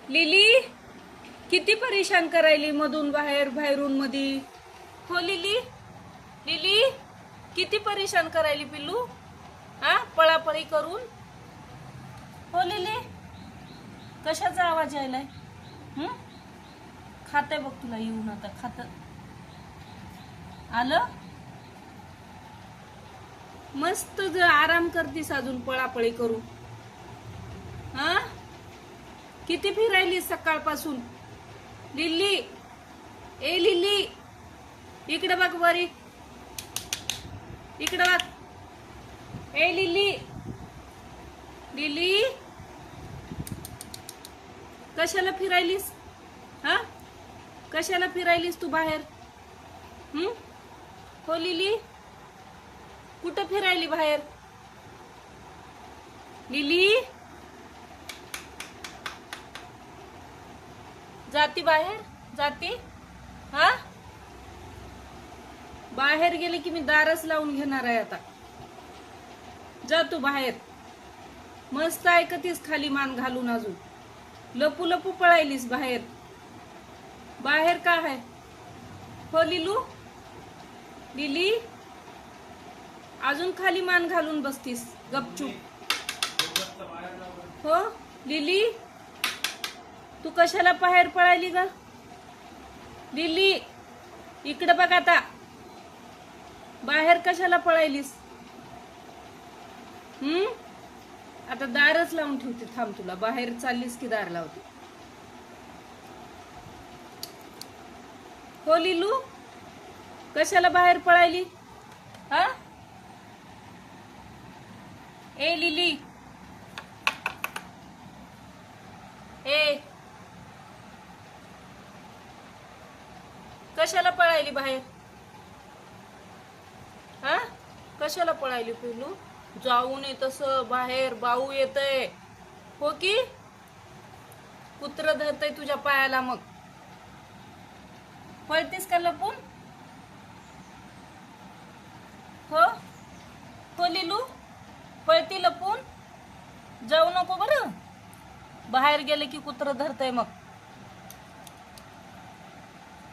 Lily किती परेशान करायली मधून बाहेर बाहेरून मधी. हो लिली, लिली किती परेशान करायली पिल्लू. हा पळापळी करून. हो लिली कशाचा आवाज यायलाय. खाते बघ तुला येऊन आता खात आलं. मस्त आराम करतीस अजून पळापळी करू. हा किती फिरायली सकाळपासून. लिली ए लिली इकडे बघ वरी, इकडे बघ. ए लिली, लिली कशाला फिरायलीस. हा कशाला फिरायलीस तू बाहेर. हो लिली कुठं फिरायली बाहेर. लिली जाती बाहेर जाती. हा बाहेर गेले की मी दारच लावून घेणार आहे आता. जा तू बाहेर. मस्त ऐकतीस खाली मान घालून अजून लपू लपू पळायलीस बाहेर. बाहेर का आहे. हो लिलू, लिली अजून खाली मान घालून बसतीस गपचूप. हो लिली तू कशाला बाहेर पळायली ग. लिली इकडे बघ आता. बाहेर कशाला पळायलीस. आता दारच लावून ठेवते थांब. तुला बाहेर चाललीस की दार लावते. हो लिलू कशाला बाहेर पळायली. हा ए लिली, ए कशाला पळायली बाहेर. हा कशाला पळायली पिलू. जाऊ नये तसं बाहेर बाऊ येतय. हो की कुत्र धरतय तुझ्या पायाला. मग पळतीस का लपून. हो हो लिलू पळती लपून. जाऊ नको बरं. बाहेर गेले की कुत्र धरतय मग.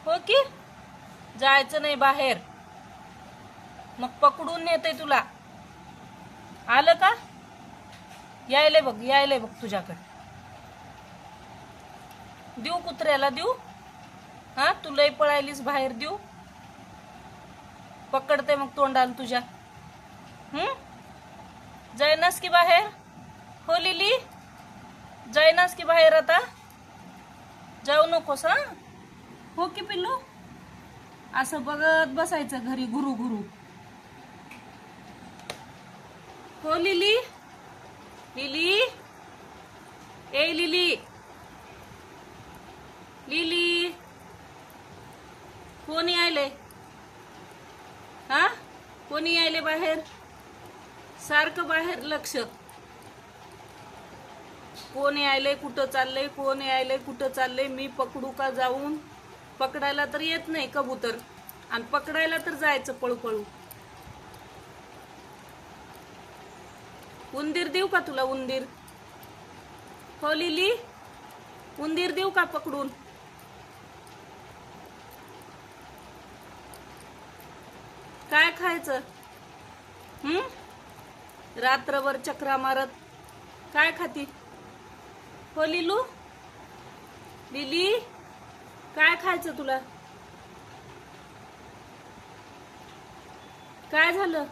हो की जायचं नाही बाहेर. मग पकडून नेते तुला. आलं का. यायले बघ यायले बघ तुझ्याकडे. देऊ कुत्र्याला देऊ. हा तू लय पळायलीस बाहेर. देऊ पकडते मग तोंडाला तुझ्या. जायनास की बाहेर. हो लिली जायनास की बाहेर आता. जाऊ नकोस. हा हो की पिल्लू. असं बघत बसायचं घरी गुरु गुरु. हो लिली, लिली ए लिली, लिली कोणी आले. हा कोणी आले बाहेर. सारखं बाहेर लक्ष. कोण यायलंय कुठं चाललंय. कोण यायलंय कुठं चाललंय. मी पकडू का जाऊन. पकडायला तर येत नाही कबूतर आणि पकडायला तर जायचं पळू. उंदीर देऊ का तुला. उंदीर हो लिली उंदीर देऊ का पकडून. काय खायचं. रात्रभर चक्रा मारत काय खाती. हो लिलू, लिली काय खायचं तुला. काय झालं.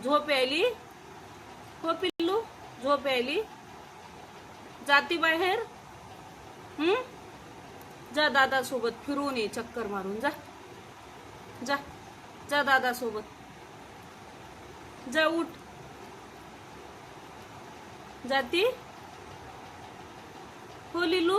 झोप यायली. हो पिल्लू झोप यायली. जाती बाहेर. जा दादा सोबत फिरून ये. चक्कर मारून जा. जा जा दादा सोबत. जा उठ. जाती. हो लिलू